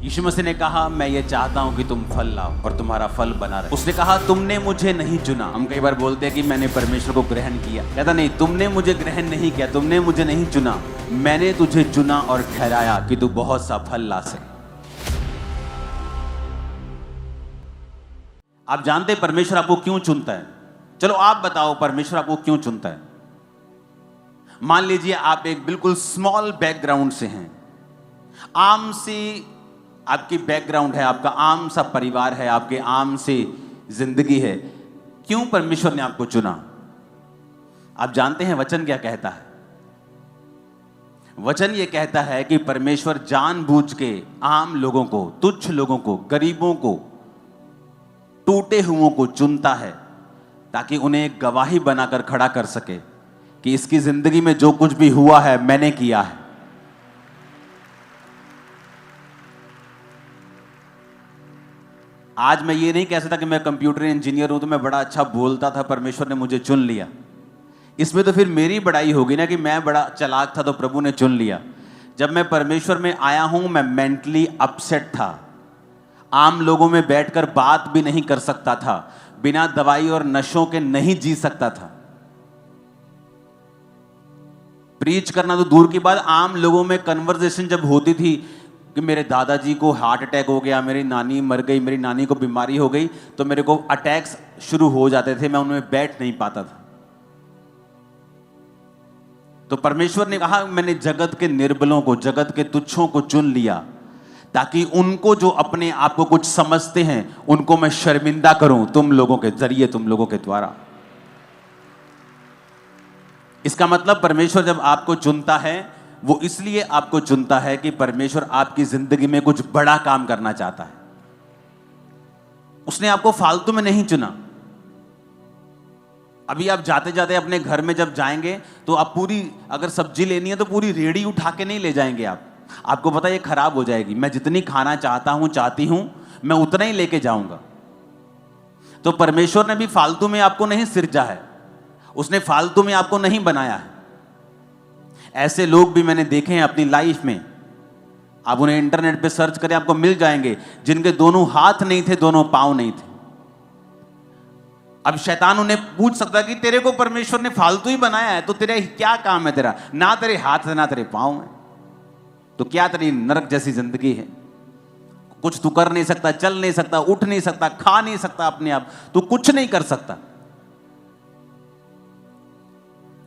यीशु मसीह ने कहा, मैं ये चाहता हूं कि तुम फल लाओ और तुम्हारा फल बना रहे। उसने कहा, तुमने मुझे नहीं चुना। हम कई बार बोलते हैं कि मैंने परमेश्वर को ग्रहण किया। कहता नहीं, तुमने मुझे ग्रहण नहीं किया, तुमने मुझे नहीं चुना, मैंने तुझे चुना और ठहराया कि तू बहुत सा फल ला सके। आप जानते हैं परमेश्वर आपको क्यों चुनता है? चलो आप बताओ, परमेश्वर आपको क्यों चुनता है? मान लीजिए आप एक बिल्कुल स्मॉल बैकग्राउंड से हैं, आम सी आपकी बैकग्राउंड है, आपका आम सा परिवार है, आपके आम सी जिंदगी है। क्यों परमेश्वर ने आपको चुना? आप जानते हैं वचन क्या कहता है? वचन ये कहता है कि परमेश्वर जानबूझ के आम लोगों को, तुच्छ लोगों को, गरीबों को, टूटे हुओं को चुनता है ताकि उन्हें एक गवाही बनाकर खड़ा कर सके कि इसकी जिंदगी में जो कुछ भी हुआ है मैंने किया है। आज मैं ये नहीं कह सकता कि मैं कंप्यूटर इंजीनियर हूं तो मैं बड़ा अच्छा बोलता था, परमेश्वर ने मुझे चुन लिया। इसमें तो फिर मेरी बड़ाई होगी ना कि मैं बड़ा चालाक था तो प्रभु ने चुन लिया। जब मैं परमेश्वर में आया हूं, मैं मेंटली अपसेट था, आम लोगों में बैठकर बात भी नहीं कर सकता था, बिना दवाई और नशों के नहीं जी सकता था। प्रीच करना तो दूर की बात, आम लोगों में कन्वर्सेशन जब होती थी कि मेरे दादाजी को हार्ट अटैक हो गया, मेरी नानी मर गई, मेरी नानी को बीमारी हो गई, तो मेरे को अटैक्स शुरू हो जाते थे, मैं उनमें बैठ नहीं पाता था। तो परमेश्वर ने कहा, मैंने जगत के निर्बलों को, जगत के तुच्छों को चुन लिया ताकि उनको जो अपने आप को कुछ समझते हैं उनको मैं शर्मिंदा करूं तुम लोगों के जरिए, तुम लोगों के द्वारा। इसका मतलब परमेश्वर जब आपको चुनता है वो इसलिए आपको चुनता है कि परमेश्वर आपकी जिंदगी में कुछ बड़ा काम करना चाहता है। उसने आपको फालतू में नहीं चुना। अभी आप जाते जाते अपने घर में जब जाएंगे तो आप पूरी, अगर सब्जी लेनी है तो पूरी रेडी उठा के नहीं ले जाएंगे आपको पता है ये खराब हो जाएगी। मैं जितनी खाना चाहती हूं मैं उतना ही लेके जाऊंगा। तो परमेश्वर ने भी फालतू में आपको नहीं सिरजा है, उसने फालतू में आपको नहीं बनाया है। ऐसे लोग भी मैंने देखे हैं अपनी लाइफ में, आप उन्हें इंटरनेट पे सर्च करें आपको मिल जाएंगे, जिनके दोनों हाथ नहीं थे, दोनों पांव नहीं थे। अब शैतान उन्हें पूछ सकता है कि तेरे को परमेश्वर ने फालतू ही बनाया है तो तेरा क्या काम है? तेरा ना तेरे हाथ है ना तेरे पांव है, तो क्या तेरी नरक जैसी जिंदगी है? कुछ तू कर नहीं सकता, चल नहीं सकता, उठ नहीं सकता, खा नहीं सकता अपने आप, तू कुछ नहीं कर सकता।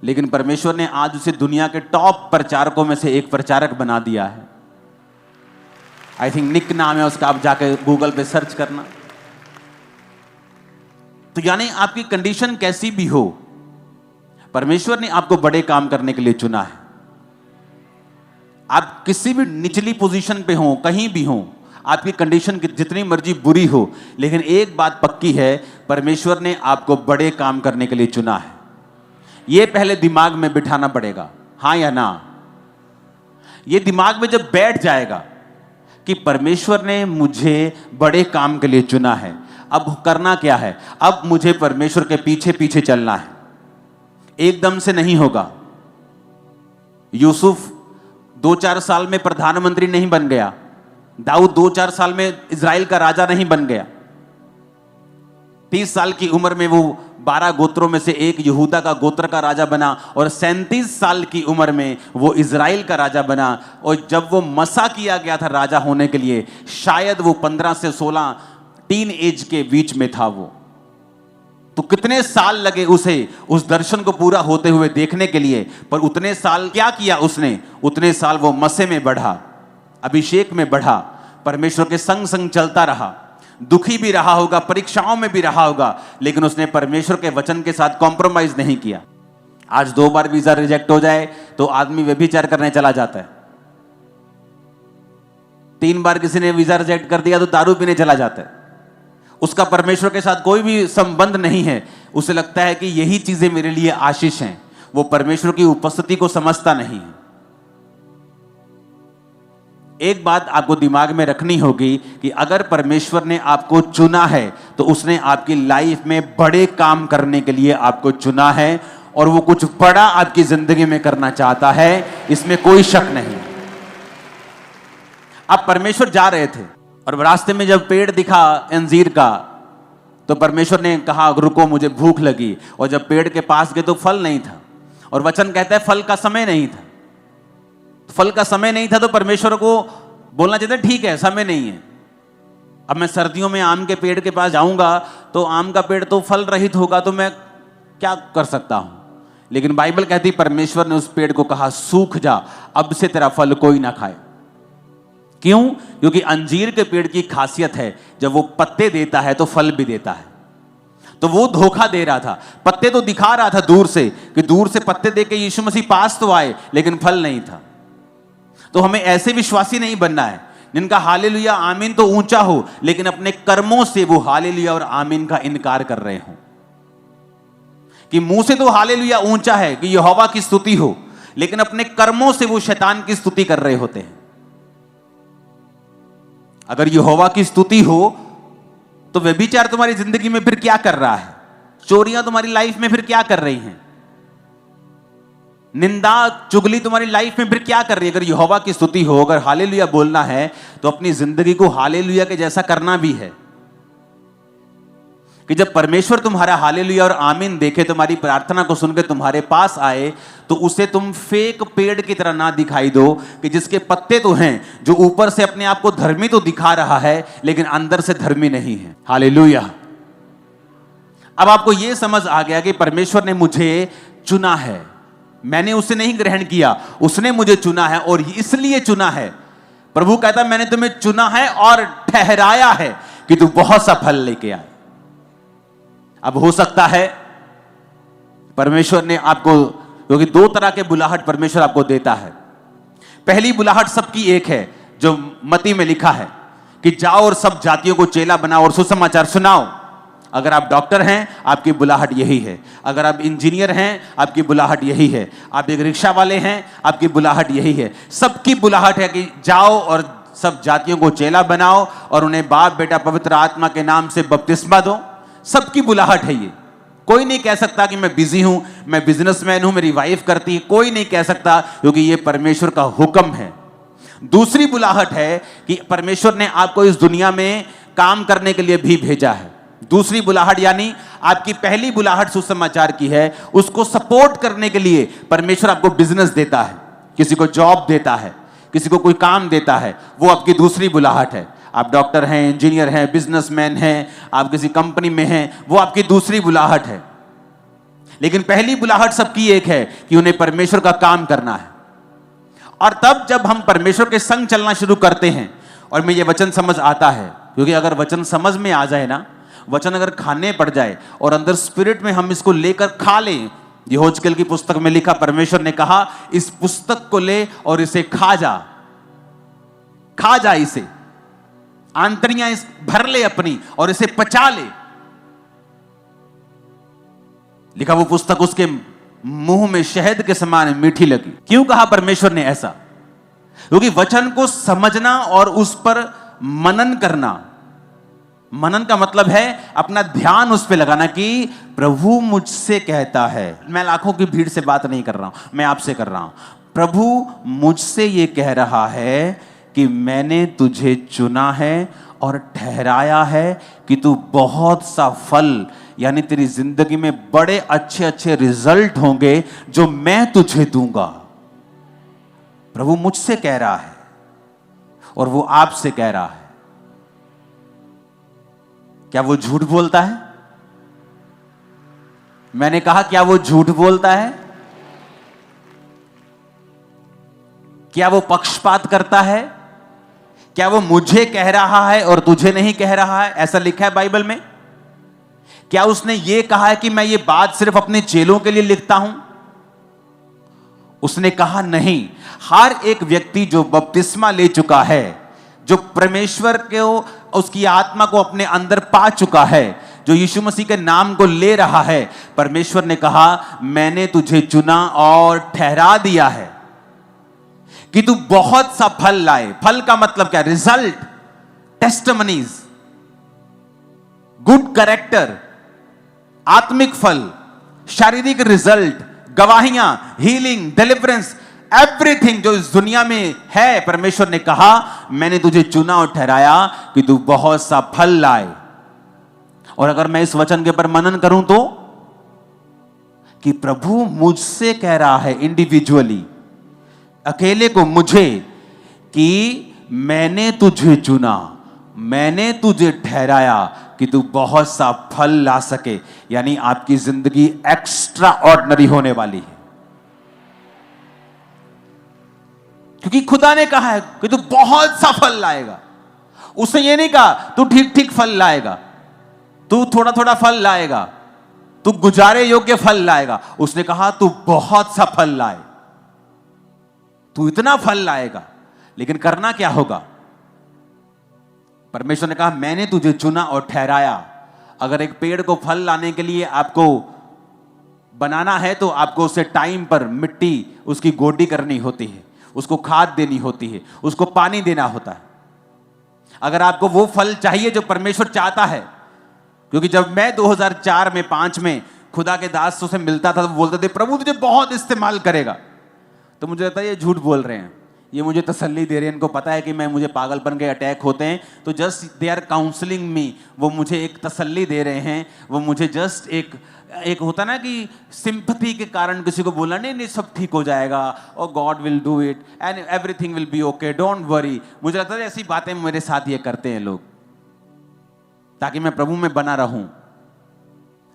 लेकिन परमेश्वर ने आज उसे दुनिया के टॉप प्रचारकों में से एक प्रचारक बना दिया है। आई थिंक निक नाम है उसका, आप जाके गूगल पे सर्च करना। तो यानी आपकी कंडीशन कैसी भी हो, परमेश्वर ने आपको बड़े काम करने के लिए चुना है। आप किसी भी निचली पोजीशन पे हो, कहीं भी हो, आपकी कंडीशन जितनी मर्जी बुरी हो, लेकिन एक बात पक्की है, परमेश्वर ने आपको बड़े काम करने के लिए चुना है। ये पहले दिमाग में बिठाना पड़ेगा, हां या ना। ये दिमाग में जब बैठ जाएगा कि परमेश्वर ने मुझे बड़े काम के लिए चुना है, अब करना क्या है? अब मुझे परमेश्वर के पीछे पीछे चलना है। एकदम से नहीं होगा। यूसुफ 2-4 साल में प्रधानमंत्री नहीं बन गया, दाऊद 2-4 साल में इजराइल का राजा नहीं बन गया, 30 साल की उम्र में वो 12 गोत्रों में से एक यहूदा का गोत्र का राजा बना, और 37 साल की उम्र में वो इजराइल का राजा बना। और जब वो मसा किया गया था राजा होने के लिए, शायद वो 15 से 16 टीन एज के बीच में था वो। तो कितने साल लगे उसे उस दर्शन को पूरा होते हुए देखने के लिए, पर उतने साल क्या किया उसने? उतने साल वो मसे में बढ़ा, अभिषेक में बढ़ा, परमेश्वर के संग संग चलता रहा। दुखी भी रहा होगा, परीक्षाओं में भी रहा होगा, लेकिन उसने परमेश्वर के वचन के साथ कॉम्प्रोमाइज नहीं किया। आज 2 बार वीजा रिजेक्ट हो जाए तो आदमी व्यभिचार करने चला जाता है, 3 बार किसी ने वीजा रिजेक्ट कर दिया तो दारू पीने चला जाता है। उसका परमेश्वर के साथ कोई भी संबंध नहीं है, उसे लगता है कि यही चीजें मेरे लिए आशीष हैं। वो परमेश्वर की उपस्थिति को समझता नहीं है। एक बात आपको दिमाग में रखनी होगी कि अगर परमेश्वर ने आपको चुना है तो उसने आपकी लाइफ में बड़े काम करने के लिए आपको चुना है, और वो कुछ बड़ा आपकी जिंदगी में करना चाहता है, इसमें कोई शक नहीं। अब परमेश्वर जा रहे थे और रास्ते में जब पेड़ दिखा अंजीर का, तो परमेश्वर ने कहा रुको, मुझे भूख लगी। और जब पेड़ के पास गए तो फल नहीं था, और वचन कहता है फल का समय नहीं था। फल का समय नहीं था तो परमेश्वर को बोलना चाहिए ठीक है, समय नहीं है। अब मैं सर्दियों में आम के पेड़ के पास जाऊंगा तो आम का पेड़ तो फल रहित होगा, तो मैं क्या कर सकता हूं। लेकिन बाइबल कहती परमेश्वर ने उस पेड़ को कहा सूख जा, अब से तेरा फल कोई ना खाए। क्यों? क्योंकि अंजीर के पेड़ की खासियत है जब वो पत्ते देता है तो फल भी देता है। तो वो धोखा दे रहा था, पत्ते तो दिखा रहा था दूर से कि दूर से पत्ते देके यीशु मसीह पास तो आए, लेकिन फल नहीं था। तो हमें ऐसे विश्वासी नहीं बनना है जिनका हालेलुया आमीन तो ऊंचा हो, लेकिन अपने कर्मों से वो हालेलुया और आमीन का इनकार कर रहे हो। कि मुंह से तो हालेलुया ऊंचा है कि यहोवा की स्तुति हो, लेकिन अपने कर्मों से वो शैतान की स्तुति कर रहे होते हैं। अगर यहोवा की स्तुति हो तो व्यभिचार तुम्हारी जिंदगी में फिर क्या कर रहा है? चोरियां तुम्हारी लाइफ में फिर क्या कर रही हैं? निंदा चुगली तुम्हारी लाइफ में फिर क्या कर रही है? अगर यहोवा की स्तुति हो, अगर हालेलुया बोलना है तो अपनी जिंदगी को हालेलुया के जैसा करना भी है। कि जब परमेश्वर तुम्हारा हालेलुया और आमीन देखे, तुम्हारी प्रार्थना को सुनकर तुम्हारे पास आए, तो उसे तुम फेक पेड़ की तरह ना दिखाई दो कि जिसके पत्ते तो हैं, जो ऊपर से अपने आप को धर्मी तो दिखा रहा है लेकिन अंदर से धर्मी नहीं है। हालेलुया। अब आपको यह समझ आ गया कि परमेश्वर ने मुझे चुना है, मैंने उसे नहीं ग्रहण किया, उसने मुझे चुना है और इसलिए चुना है। प्रभु कहता मैंने तुम्हें चुना है और ठहराया है कि तू बहुत सा फल लेके आए। अब हो सकता है परमेश्वर ने आपको, क्योंकि दो तरह के बुलाहट परमेश्वर आपको देता है। पहली बुलाहट सबकी एक है जो मत्ती में लिखा है कि जाओ और सब जातियों को चेला बनाओ और सुसमाचार सुनाओ। अगर आप डॉक्टर हैं आपकी बुलाहट यही है, अगर आप इंजीनियर हैं आपकी बुलाहट यही है, आप एक रिक्शा वाले हैं आपकी बुलाहट यही है। सबकी बुलाहट है कि जाओ और सब जातियों को चेला बनाओ और उन्हें बाप बेटा पवित्र आत्मा के नाम से बपतिस्मा दो। सबकी बुलाहट है ये। कोई नहीं कह सकता कि मैं बिजी हूं, मैं बिजनेसमैन हूं, मेरी वाइफ करती है, कोई नहीं कह सकता, क्योंकि ये परमेश्वर का हुक्म है। दूसरी बुलाहट है कि परमेश्वर ने आपको इस दुनिया में काम करने के लिए भी भेजा है। दूसरी बुलाहट यानी आपकी पहली बुलाहट सुसमाचार की है, उसको सपोर्ट करने के लिए परमेश्वर आपको बिजनेस देता है, किसी को जॉब देता है, किसी को कोई काम देता है, वो आपकी दूसरी बुलाहट है। आप डॉक्टर हैं, इंजीनियर हैं, बिजनेसमैन हैं, आप किसी कंपनी में हैं, वो आपकी दूसरी बुलाहट है। लेकिन पहली बुलाहट सबकी एक है कि उन्हें परमेश्वर का काम करना है। और तब जब हम परमेश्वर के संग चलना शुरू करते हैं, और में ये वचन समझ आता है, क्योंकि अगर वचन समझ में आ जाए ना, वचन अगर खाने पड़ जाए और अंदर स्पिरिट में हम इसको लेकर खा लें। यहोजकेल की पुस्तक में लिखा, परमेश्वर ने कहा इस पुस्तक को ले और इसे खा जा इसे, आंतरियां इस भर ले अपनी और इसे पचा ले। लिखा वो पुस्तक उसके मुंह में शहद के समान मीठी लगी। क्यों कहा परमेश्वर ने ऐसा? क्योंकि वचन को समझना और उस पर मनन करना, मनन का मतलब है अपना ध्यान उस पर लगाना कि प्रभु मुझसे कहता है। मैं लाखों की भीड़ से बात नहीं कर रहा हूं, मैं आपसे कर रहा हूं। प्रभु मुझसे यह कह रहा है कि मैंने तुझे चुना है और ठहराया है कि तू बहुत सा फल, यानी तेरी जिंदगी में बड़े अच्छे अच्छे रिजल्ट होंगे जो मैं तुझे दूंगा। प्रभु मुझसे कह रहा है और वो आपसे कह रहा है। क्या वो झूठ बोलता है? मैंने कहा क्या वो झूठ बोलता है? क्या वो पक्षपात करता है? क्या वो मुझे कह रहा है और तुझे नहीं कह रहा है? ऐसा लिखा है बाइबल में। क्या उसने ये कहा है कि मैं ये बात सिर्फ अपने चेलों के लिए लिखता हूं? उसने कहा नहीं, हर एक व्यक्ति जो बपतिस्मा ले चुका है, जो परमेश्वर को, उसकी आत्मा को अपने अंदर पा चुका है, जो यीशु मसीह के नाम को ले रहा है, परमेश्वर ने कहा मैंने तुझे चुना और ठहरा दिया है कि तू बहुत सा फल लाए। फल का मतलब क्या? रिजल्ट, टेस्टिमनीज, गुड कैरेक्टर, आत्मिक फल, शारीरिक रिजल्ट, गवाहियां, हीलिंग, डिलीवरेंस, एवरीथिंग जो इस दुनिया में है, परमेश्वर ने कहा मैंने तुझे चुना और ठहराया कि तू बहुत सा फल लाए। और अगर मैं इस वचन के ऊपर मनन करूं तो कि प्रभु मुझसे कह रहा है इंडिविजुअली, अकेले को मुझे, कि मैंने तुझे चुना, मैंने तुझे ठहराया कि तू बहुत सा फल ला सके। यानी आपकी जिंदगी एक्स्ट्रा ऑर्डिनरी होने वाली है, क्योंकि खुदा ने कहा है कि तू बहुत सा फल लाएगा। उसने ये नहीं कहा तू ठीक ठीक फल लाएगा, तू थोड़ा थोड़ा फल लाएगा, तू गुजारे योग्य फल लाएगा। उसने कहा तू बहुत सा फल लाए, तू इतना फल लाएगा। लेकिन करना क्या होगा? परमेश्वर ने कहा मैंने तुझे चुना और ठहराया। अगर एक पेड़ को फल लाने के लिए आपको बनाना है तो आपको उसे टाइम पर मिट्टी उसकी गोडी करनी होती है, उसको खाद देनी होती है, उसको पानी देना होता है। अगर आपको वो फल चाहिए जो परमेश्वर चाहता है, क्योंकि जब मैं 2004 में 5 में खुदा के दासों से मिलता था तो बोलते थे प्रभु तुझे बहुत इस्तेमाल करेगा, तो मुझे लगता है ये झूठ बोल रहे हैं, ये मुझे तसल्ली दे रहे हैं, इनको पता है कि मुझे पागलपन के अटैक होते हैं, तो जस्ट दे आर काउंसलिंग मी, वो मुझे एक तसल्ली दे रहे हैं, वो मुझे जस्ट एक होता ना कि सिंपथी के कारण किसी को बोलना नहीं सब ठीक हो जाएगा और God will do it and everything will be okay, don't worry. मुझे लगता है ऐसी बातें मेरे साथ ये करते हैं लोग ताकि मैं प्रभु में बना रहूं,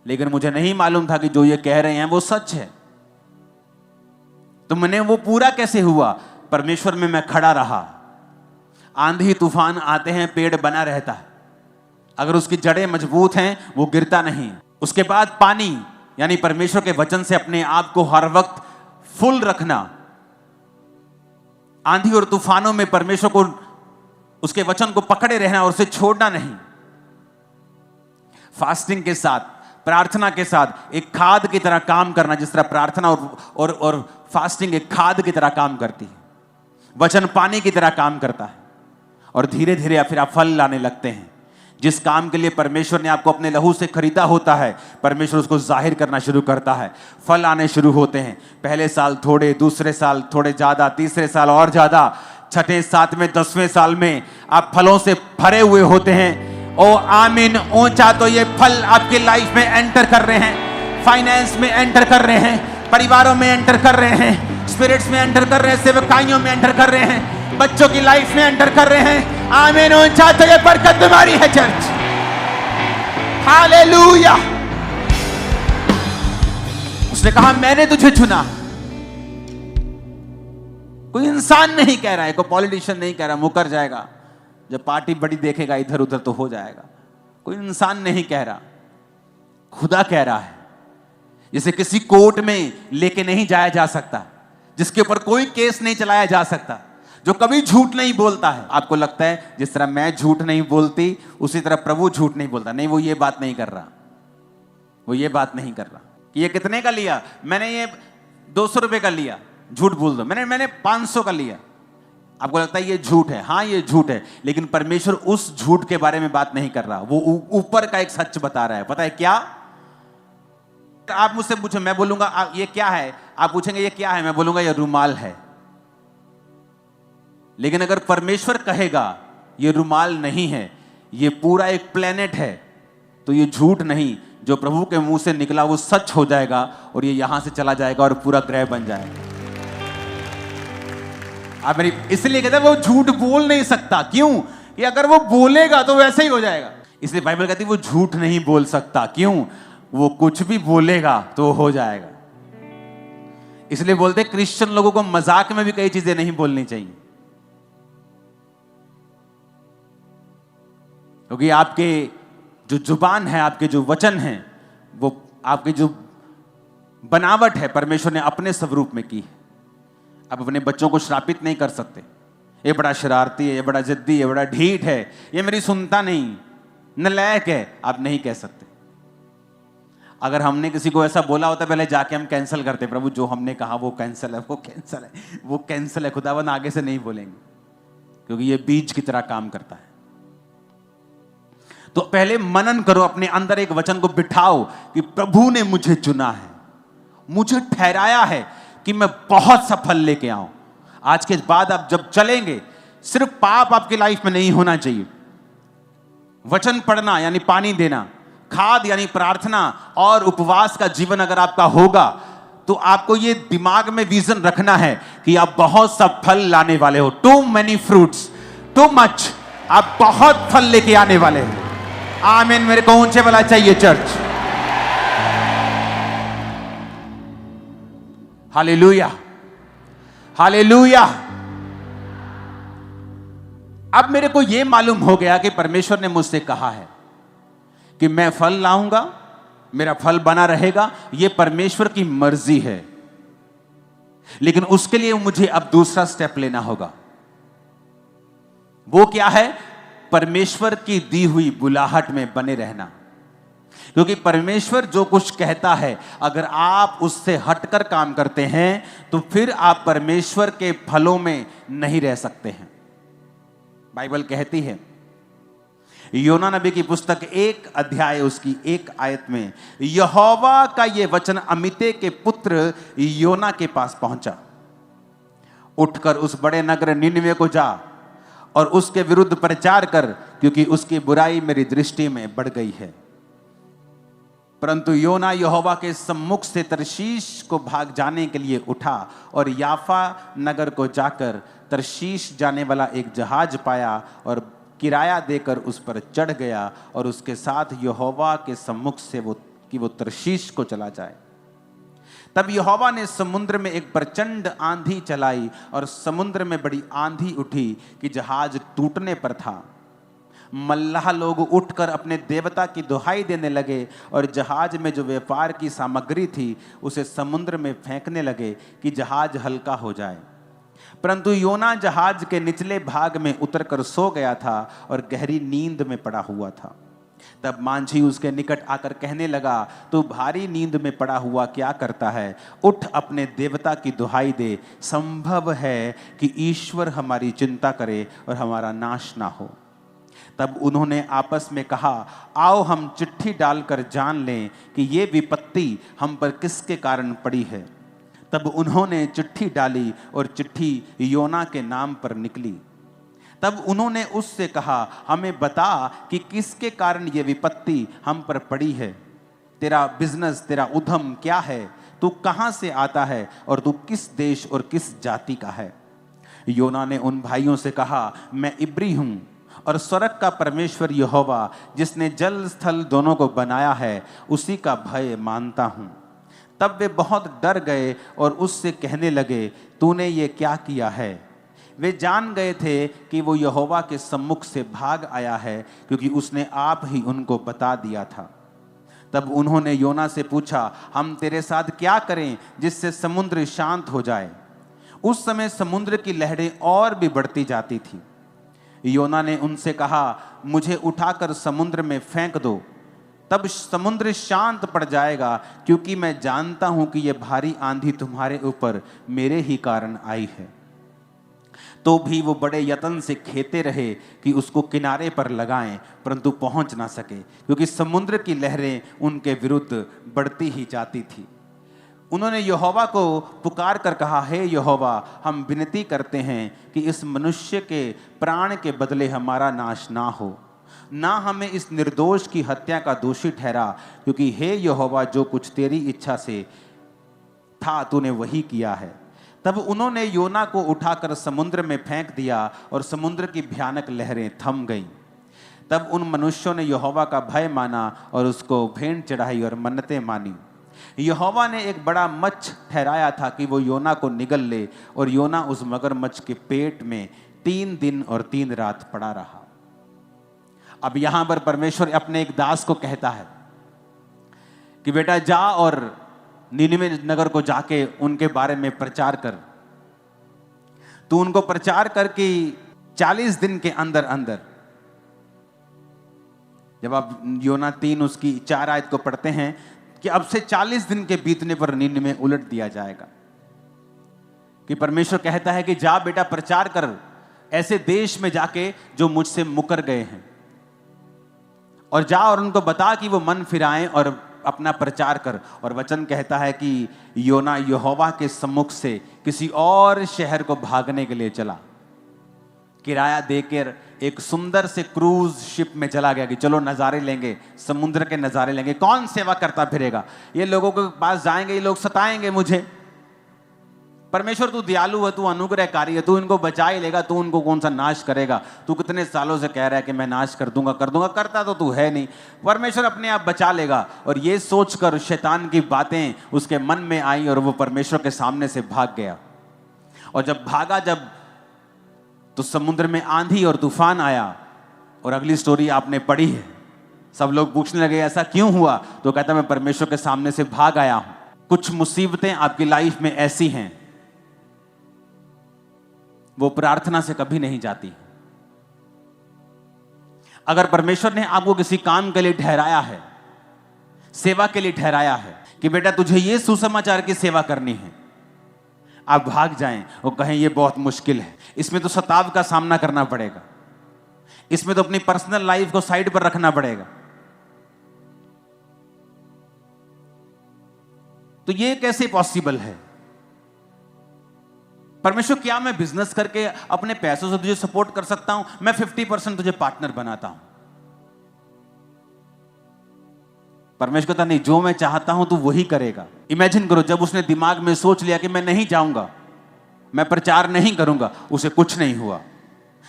लेकिन मुझे नहीं मालूम था कि जो ये कह रहे हैं वो सच है। तो मैंने वो पूरा कैसे हुआ? परमेश्वर में मैं खड़ा रहा। आंधी तूफान आते हैं, पेड़ बना रहता है, अगर उसकी जड़ें मजबूत हैं वो गिरता नहीं। उसके बाद पानी, यानी परमेश्वर के वचन से अपने आप को हर वक्त फुल रखना। आंधी और तूफानों में परमेश्वर को, उसके वचन को पकड़े रहना और उसे छोड़ना नहीं। फास्टिंग के साथ, प्रार्थना के साथ एक खाद की तरह काम करना, जिस तरह प्रार्थना और फास्टिंग एक खाद की तरह काम करती है, वचन पानी की तरह काम करता है, और धीरे धीरे फिर आप फल लाने लगते हैं। जिस काम के लिए परमेश्वर ने आपको अपने लहू से खरीदा होता है, परमेश्वर उसको जाहिर करना शुरू करता है, फल आने शुरू होते हैं। पहले साल थोड़े, दूसरे साल थोड़े ज्यादा, तीसरे साल और ज्यादा, छठे, सातवें, 10वें साल में आप फलों से भरे हुए होते हैं। ओ आमीन ऊंचा तो ये फल आपकी लाइफ में एंटर कर रहे हैं, फाइनेंस में एंटर कर रहे हैं, परिवारों में एंटर कर रहे हैं, स्पिरिट्स में एंटर कर रहे हैं, सेवकाइयों में एंटर कर रहे हैं, बच्चों की लाइफ में एंटर कर रहे हैं। आमीन ऊंचा तो ये बरकत तुम्हारी है चर्च। हालेलुया। उसने कहा मैंने तुझे चुना। कोई इंसान नहीं कह रहा है, कोई पॉलिटिशियन नहीं कह रहा मुकर जाएगा, जब पार्टी बड़ी देखेगा इधर उधर तो हो जाएगा। कोई इंसान नहीं कह रहा, खुदा कह रहा है। जिसे किसी कोर्ट में लेके नहीं जाया जा सकता, जिसके ऊपर कोई केस नहीं चलाया जा सकता, जो कभी झूठ नहीं बोलता है। आपको लगता है जिस तरह मैं झूठ नहीं बोलती उसी तरह प्रभु झूठ नहीं बोलता? नहीं, वो ये बात नहीं कर रहा, वो ये बात नहीं कर रहा कि ये कितने का लिया, मैंने ये 200 रुपए का लिया, झूठ बोल दो, मैंने 500 का लिया। आपको लगता है ये झूठ है? हाँ ये झूठ है, लेकिन परमेश्वर उस झूठ के बारे में बात नहीं कर रहा, वो ऊपर का एक सच बता रहा है। पता है क्या? आप मुझसे पूछे, मैं बोलूंगा ये क्या है, आप पूछेंगे ये क्या है, मैं बोलूंगा ये रुमाल है। लेकिन अगर परमेश्वर कहेगा ये रुमाल नहीं है, ये पूरा एक प्लेनेट है, तो ये झूठ नहीं, जो प्रभु के मुंह से निकला वो सच हो जाएगा और ये यहां से चला जाएगा और पूरा ग्रह बन जाएगा। आप मेरी इसलिए कहते हैं वो झूठ बोल नहीं सकता। क्यों? कि अगर वो बोलेगा तो वैसे ही हो जाएगा। इसलिए बाइबल कहती है वो झूठ नहीं बोल सकता। क्यों? वो कुछ भी बोलेगा तो हो जाएगा। इसलिए बोलते क्रिश्चियन लोगों को मजाक में भी कई चीजें नहीं बोलनी चाहिए, क्योंकि आपके जो जुबान है, आपके जो वचन हैं, वो आपकी जो बनावट है परमेश्वर ने अपने स्वरूप में की है। आप अपने बच्चों को श्रापित नहीं कर सकते, ये बड़ा शरारती है, ये बड़ा जिद्दी है, ये बड़ा ढीठ है, ये मेरी सुनता नहीं, नालायक है, आप नहीं कह सकते। अगर हमने किसी को ऐसा बोला होता पहले जाके हम कैंसिल करते, प्रभु जो हमने कहा वो कैंसिल है, वो कैंसिल है, वो कैंसिल है, खुदावन आगे से नहीं बोलेंगे, क्योंकि ये बीज की तरह काम करता है। तो पहले मनन करो, अपने अंदर एक वचन को बिठाओ कि प्रभु ने मुझे चुना है, मुझे ठहराया है, कि मैं बहुत सा फल लेके आऊं। आज के बाद आप जब चलेंगे, सिर्फ पाप आपकी लाइफ में नहीं होना चाहिए। वचन पढ़ना यानी पानी देना, खाद यानी प्रार्थना और उपवास का जीवन अगर आपका होगा, तो आपको ये दिमाग में विजन रखना है कि आप बहुत सा फल लाने वाले हो। Too many fruits, too much, आप बहुत फल लेके आने वाले हो। आमीन। मेरे को ऊंचे वाला चाहिए चर्च। Hallelujah, hallelujah. अब मेरे को यह मालूम हो गया कि परमेश्वर ने मुझसे कहा है कि मैं फल लाऊंगा, मेरा फल बना रहेगा। यह परमेश्वर की मर्जी है, लेकिन उसके लिए मुझे अब दूसरा स्टेप लेना होगा। वो क्या है? परमेश्वर की दी हुई बुलाहट में बने रहना। क्योंकि परमेश्वर जो कुछ कहता है, अगर आप उससे हटकर काम करते हैं तो फिर आप परमेश्वर के फलों में नहीं रह सकते हैं। बाइबल कहती है, योना नबी की पुस्तक 1 अध्याय उसकी 1 आयत में, यहोवा का यह वचन अमित्ते के पुत्र योना के पास पहुंचा, उठकर उस बड़े नगर निनवे को जा और उसके विरुद्ध प्रचार कर, क्योंकि उसकी बुराई मेरी दृष्टि में बढ़ गई है। परंतु योना यहोवा के सम्मुख से तरशीश को भाग जाने के लिए उठा और याफा नगर को जाकर तरशीश जाने वाला एक जहाज पाया और किराया देकर उस पर चढ़ गया और उसके साथ यहोवा के सम्मुख से वो तरशीश को चला जाए। तब यहोवा ने समुद्र में एक प्रचंड आंधी चलाई और समुद्र में बड़ी आंधी उठी कि जहाज टूटने पर था। मल्लाह लोग उठकर अपने देवता की दुहाई देने लगे और जहाज में जो व्यापार की सामग्री थी उसे समुद्र में फेंकने लगे कि जहाज हल्का हो जाए। परंतु योना जहाज के निचले भाग में उतरकर सो गया था और गहरी नींद में पड़ा हुआ था। तब मांझी उसके निकट आकर कहने लगा, तू भारी नींद में पड़ा हुआ क्या करता है? उठ अपने देवता की दुहाई दे। संभव है कि ईश्वर हमारी चिंता करे और हमारा नाश ना हो। तब उन्होंने आपस में कहा, आओ हम चिट्ठी डालकर जान लें कि ये विपत्ति हम पर किसके कारण पड़ी है। तब उन्होंने चिट्ठी डाली और चिट्ठी योना के नाम पर निकली। तब उन्होंने उससे कहा, हमें बता कि किसके कारण ये विपत्ति हम पर पड़ी है। तेरा बिजनेस, तेरा उद्यम क्या है? तू कहाँ से आता है और तू किस देश और किस जाति का है? योना ने उन भाइयों से कहा, मैं इब्री हूँ और स्वर्ग का परमेश्वर यहोवा जिसने जल स्थल दोनों को बनाया है उसी का भय मानता हूँ। तब वे बहुत डर गए और उससे कहने लगे, तूने ये क्या किया है? वे जान गए थे कि वो यहोवा के सम्मुख से भाग आया है, क्योंकि उसने आप ही उनको बता दिया था। तब उन्होंने योना से पूछा, हम तेरे साथ क्या करें जिससे समुद्र शांत हो जाए? उस समय समुद्र की लहरें और भी बढ़ती जाती थी। योना ने उनसे कहा, मुझे उठाकर समुद्र में फेंक दो, तब समुद्र शांत पड़ जाएगा, क्योंकि मैं जानता हूं कि यह भारी आंधी तुम्हारे ऊपर मेरे ही कारण आई है। तो भी वो बड़े यत्न से खेते रहे कि उसको किनारे पर लगाएं, परंतु पहुंच ना सके, क्योंकि समुद्र की लहरें उनके विरुद्ध बढ़ती ही जाती थी। उन्होंने यहोवा को पुकार कर कहा, हे यहोवा, हम विनती करते हैं कि इस मनुष्य के प्राण के बदले हमारा नाश ना हो, ना हमें इस निर्दोष की हत्या का दोषी ठहरा, क्योंकि हे यहोवा, जो कुछ तेरी इच्छा से था तूने वही किया है। तब उन्होंने योना को उठाकर समुद्र में फेंक दिया और समुद्र की भयानक लहरें थम गईं। तब उन मनुष्यों ने यहोवा का भय माना और उसको भेंट चढ़ाई और मन्नतें मानी। यहोवा ने एक बड़ा मच्छ ठहराया था कि वो योना को निगल ले, और योना उस मगरमच्छ के पेट में 3 दिन और 3 रात पड़ा रहा। अब यहां पर परमेश्वर अपने एक दास को कहता है कि बेटा जा और नीनिवे नगर को जाके उनके बारे में प्रचार कर। तू उनको प्रचार कर कि 40 दिन के अंदर अंदर, जब आप योना 3 उसकी 4 आयत को पढ़ते हैं कि अब से 40 दिन के बीतने पर नीनिवे उलट दिया जाएगा। कि परमेश्वर कहता है कि जा बेटा प्रचार कर ऐसे देश में जाके जो मुझसे मुकर गए हैं, और जा और उनको बता कि वो मन फिराएं और अपना प्रचार कर। और वचन कहता है कि योना यहोवा के सम्मुख से किसी और शहर को भागने के लिए चला, किराया देकर एक सुंदर से क्रूज शिप में चला गया कि चलो नज़ारे लेंगे, समुद्र के नज़ारे लेंगे। कौन सेवा करता फिरेगा, ये लोगों के पास जाएंगे, ये लोग सताएंगे मुझे। परमेश्वर तू दयालु है, तू अनुग्रहकारी है, तू इनको बचा ही लेगा, तू उनको कौन सा नाश करेगा। तू कितने सालों से कह रहा है कि मैं नाश कर दूंगा, करता तो तू है नहीं। परमेश्वर अपने आप बचा लेगा। और ये सोचकर शैतान की बातें उसके मन में आई और वो परमेश्वर के सामने से भाग गया। और जब भागा, जब तो समुद्र में आंधी और तूफान आया। और अगली स्टोरी आपने पढ़ी है। सब लोग पूछने लगे ऐसा क्यों हुआ, तो कहता मैं परमेश्वर के सामने से भाग आया हूं। कुछ मुसीबतें आपकी लाइफ में ऐसी हैं, वो प्रार्थना से कभी नहीं जाती। अगर परमेश्वर ने आपको किसी काम के लिए ठहराया है, सेवा के लिए ठहराया है कि बेटा तुझे ये सुसमाचार की सेवा करनी है, आप भाग जाएं और कहें ये बहुत मुश्किल है, इसमें तो सताव का सामना करना पड़ेगा, इसमें तो अपनी पर्सनल लाइफ को साइड पर रखना पड़ेगा, तो ये कैसे पॉसिबल है। परमेश्वर क्या मैं बिजनेस करके अपने पैसों से तुझे सपोर्ट कर सकता हूं? मैं 50% तुझे पार्टनर बनाता हूं। परमेश्वर कहता नहीं, जो मैं चाहता हूं तू वही करेगा। इमेजिन करो, जब उसने दिमाग में सोच लिया कि मैं नहीं जाऊंगा, मैं प्रचार नहीं करूंगा, उसे कुछ नहीं हुआ,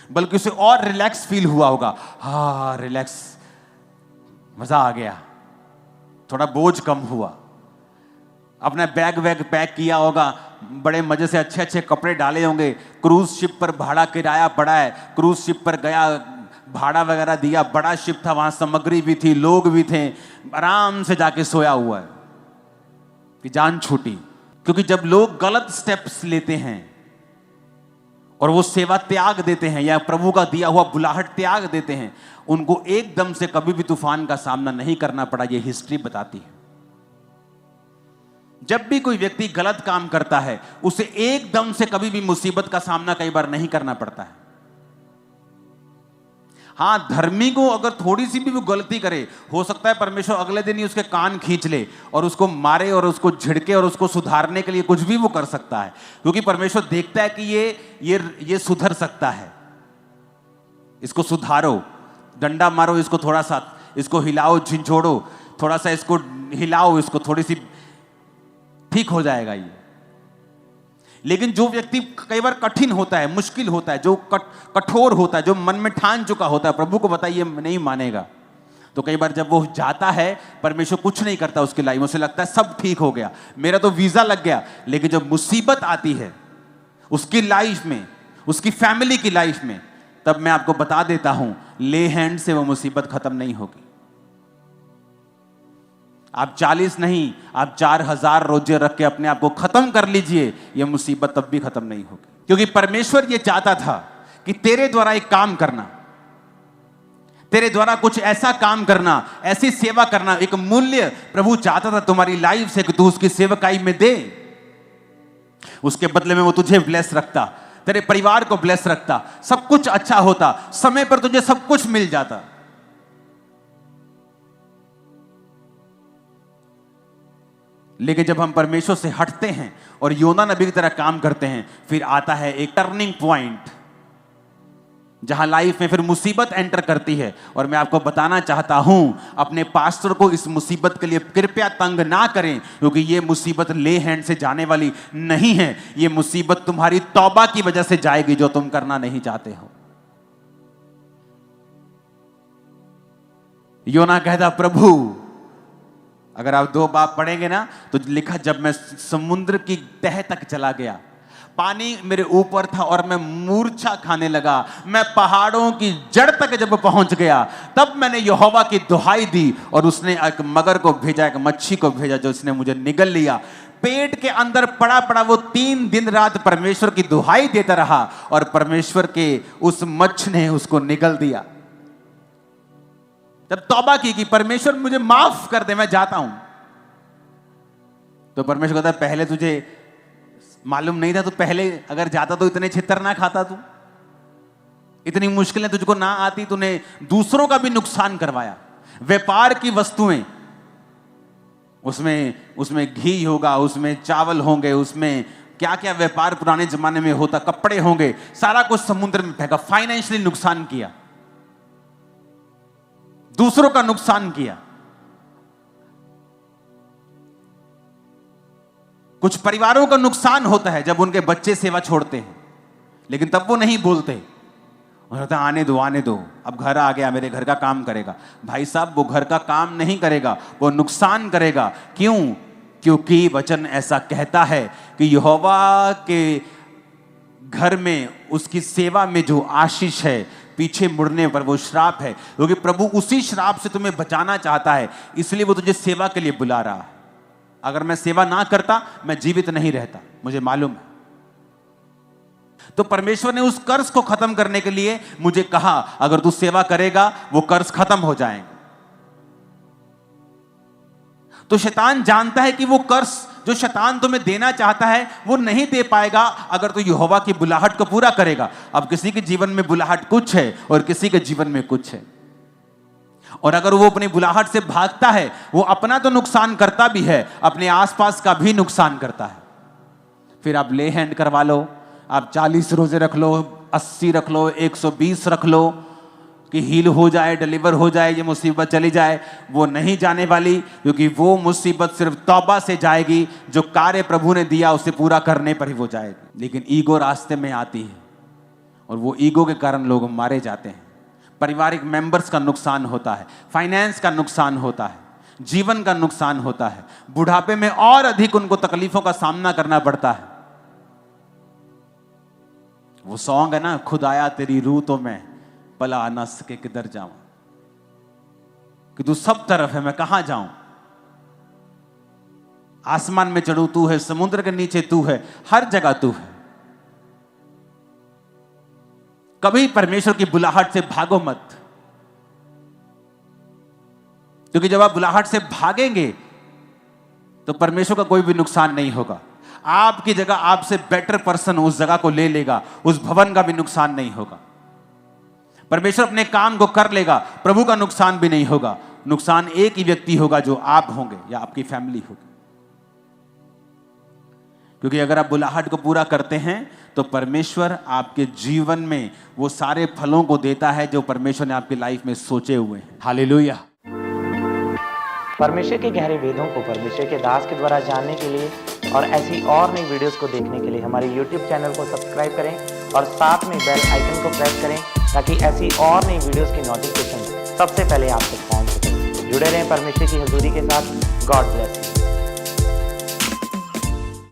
बल्कि उसे और रिलैक्स फील हुआ होगा। हाँ रिलैक्स, मजा आ गया, थोड़ा बोझ कम हुआ। अपना बैग वैग पैक किया होगा, बड़े मजे से अच्छे अच्छे कपड़े डाले होंगे, क्रूज शिप पर भाड़ा किराया पड़ा है, क्रूज शिप पर गया, भाड़ा वगैरह दिया, बड़ा शिप था, वहां सामग्री भी थी, लोग भी थे, आराम से जाके सोया हुआ है कि जान छूटी। क्योंकि जब लोग गलत स्टेप्स लेते हैं और वो सेवा त्याग देते हैं या प्रभु का दिया हुआ बुलाहट त्याग देते हैं, उनको एकदम से कभी भी तूफान का सामना नहीं करना पड़ा। ये हिस्ट्री बताती है। जब भी कोई व्यक्ति गलत काम करता है, उसे एकदम से कभी भी मुसीबत का सामना कई बार नहीं करना पड़ता है। हां, धर्मी को अगर थोड़ी सी भी वो गलती करे, हो सकता है परमेश्वर अगले दिन ही उसके कान खींच ले और उसको मारे और उसको झिड़के और उसको सुधारने के लिए कुछ भी वो कर सकता है, क्योंकि परमेश्वर देखता है कि ये सुधर सकता है। इसको सुधारो, डंडा मारो इसको, थोड़ा सा इसको हिलाओ, झिंझोड़ो, थोड़ा सा इसको हिलाओ, इसको थोड़ी सी ठीक हो जाएगा ये। लेकिन जो व्यक्ति कई बार कठिन होता है, मुश्किल होता है, जो कठोर होता है, जो मन में ठान चुका होता है प्रभु को बताइए नहीं मानेगा, तो कई बार जब वो जाता है, परमेश्वर कुछ नहीं करता उसकी लाइफ में। उसे लगता है सब ठीक हो गया, मेरा तो वीजा लग गया। लेकिन जब मुसीबत आती है उसकी लाइफ में, उसकी फैमिली की लाइफ में, तब मैं आपको बता देता हूं, ले हैंड से वो मुसीबत खत्म नहीं होगी। आप 40 नहीं, आप 4000 रोजे रख के अपने आप को खत्म कर लीजिए, यह मुसीबत तब भी खत्म नहीं होगी। क्योंकि परमेश्वर यह चाहता था कि तेरे द्वारा एक काम करना, तेरे द्वारा कुछ ऐसा काम करना, ऐसी सेवा करना, एक मूल्य प्रभु चाहता था तुम्हारी लाइफ से कि तू उसकी सेवकाई में दे। उसके बदले में वो तुझे ब्लेस रखता, तेरे परिवार को ब्लेस रखता, सब कुछ अच्छा होता, समय पर तुझे सब कुछ मिल जाता। लेकिन जब हम परमेश्वर से हटते हैं और योना नबी की तरह काम करते हैं, फिर आता है एक टर्निंग पॉइंट जहां लाइफ में फिर मुसीबत एंटर करती है। और मैं आपको बताना चाहता हूं, अपने पास्टर को इस मुसीबत के लिए कृपया तंग ना करें, क्योंकि यह मुसीबत ले हैंड से जाने वाली नहीं है। यह मुसीबत तुम्हारी तौबा की वजह से जाएगी, जो तुम करना नहीं चाहते हो। योना कहता प्रभु, अगर आप 2 बाब पढ़ेंगे ना तो लिखा, जब मैं समुद्र की तह तक चला गया, पानी मेरे ऊपर था और मैं मूर्छा खाने लगा, मैं पहाड़ों की जड़ तक जब पहुंच गया, तब मैंने यहोवा की दुहाई दी और उसने एक मगर को भेजा, एक मच्छी को भेजा, जो उसने मुझे निगल लिया। पेट के अंदर पड़ा पड़ा वो 3 दिन रात परमेश्वर की दुहाई देता रहा और परमेश्वर के उस मच्छ ने उसको निगल दिया। जब तौबा की कि परमेश्वर मुझे माफ कर दे, मैं जाता हूं, तो परमेश्वर कहता है पहले तुझे मालूम नहीं था, तो पहले अगर जाता तो इतने छितर ना खाता, तू इतनी मुश्किलें तुझको ना आती, तूने दूसरों का भी नुकसान करवाया। व्यापार की वस्तुएं उसमें घी होगा, उसमें चावल होंगे, उसमें क्या क्या व्यापार पुराने जमाने में होता, कपड़े होंगे, सारा कुछ समुद्र में फेंका। फाइनेंशियली नुकसान किया, दूसरों का नुकसान किया। कुछ परिवारों का नुकसान होता है जब उनके बच्चे सेवा छोड़ते हैं, लेकिन तब वो नहीं बोलते, आने दो, अब घर आ गया, मेरे घर का काम करेगा। भाई साहब, वो घर का काम नहीं करेगा, वो नुकसान करेगा। क्यों? क्योंकि वचन ऐसा कहता है कि यहोवा के घर में, उसकी सेवा में जो आशीष है, पीछे मुड़ने पर वो श्राप है। क्योंकि प्रभु उसी श्राप से तुम्हें बचाना चाहता है, इसलिए वो तुझे सेवा के लिए बुला रहा है। अगर मैं सेवा ना करता, मैं जीवित नहीं रहता, मुझे मालूम है। तो परमेश्वर ने उस कर्ज को खत्म करने के लिए मुझे कहा, अगर तू सेवा करेगा वो कर्ज खत्म हो जाएंगे। तो शैतान जानता है कि वो कर्ज जो शैतान तुम्हें देना चाहता है वो नहीं दे पाएगा अगर तू यहोवा की बुलाहट को पूरा करेगा। अब किसी के जीवन में बुलाहट कुछ है और किसी के जीवन में कुछ है, और अगर वो अपनी बुलाहट से भागता है, वो अपना तो नुकसान करता भी है, अपने आसपास का भी नुकसान करता है। फिर आप ले हैंड करवा लो, आप 40 रोजे रख लो, 80 रख लो, 120 रख लो कि हील हो जाए, डिलीवर हो जाए, ये मुसीबत चली जाए। वो नहीं जाने वाली, क्योंकि वो मुसीबत सिर्फ तौबा से जाएगी। जो कार्य प्रभु ने दिया उसे पूरा करने पर ही वो जाएगी। लेकिन ईगो रास्ते में आती है, और वो ईगो के कारण लोग मारे जाते हैं। पारिवारिक मेंबर्स का नुकसान होता है, फाइनेंस का नुकसान होता है, जीवन का नुकसान होता है, बुढ़ापे में और अधिक उनको तकलीफों का सामना करना पड़ता है। वो सॉन्ग है ना, खुदाया तेरी रूह तो मैं भला आ ना सके किधर जाऊं, कि तू सब तरफ है, मैं कहां जाऊं। आसमान में चढ़ू तू है, समुद्र के नीचे तू है, हर जगह तू है। कभी परमेश्वर की बुलाहट से भागो मत, क्योंकि जब आप बुलाहट से भागेंगे तो परमेश्वर का कोई भी नुकसान नहीं होगा। आपकी जगह आपसे बेटर पर्सन उस जगह को ले लेगा, उस भवन का भी नुकसान नहीं होगा। परमेश्वर अपने काम को कर लेगा, प्रभु का नुकसान भी नहीं होगा। नुकसान एक ही व्यक्ति होगा, जो आप होंगे या आपकी फैमिली होगी। क्योंकि अगर आप बुलाहट को पूरा करते हैं तो परमेश्वर आपके जीवन में वो सारे फलों को देता है जो परमेश्वर ने आपकी लाइफ में सोचे हुए हैं। हालेलुया। परमेश्वर के गहरे वेदों को परमेश्वर के दास के द्वारा जानने के लिए और ऐसी और नई वीडियोस को देखने के लिए हमारे YouTube चैनल को सब्सक्राइब करें और साथ में बेल आइकन को प्रेस करें, ताकि ऐसी और नई वीडियोस की नोटिफिकेशन सबसे पहले आप तक पहुंच सके। जुड़े रहें परमेश्वर की हजूरी के साथ। God bless.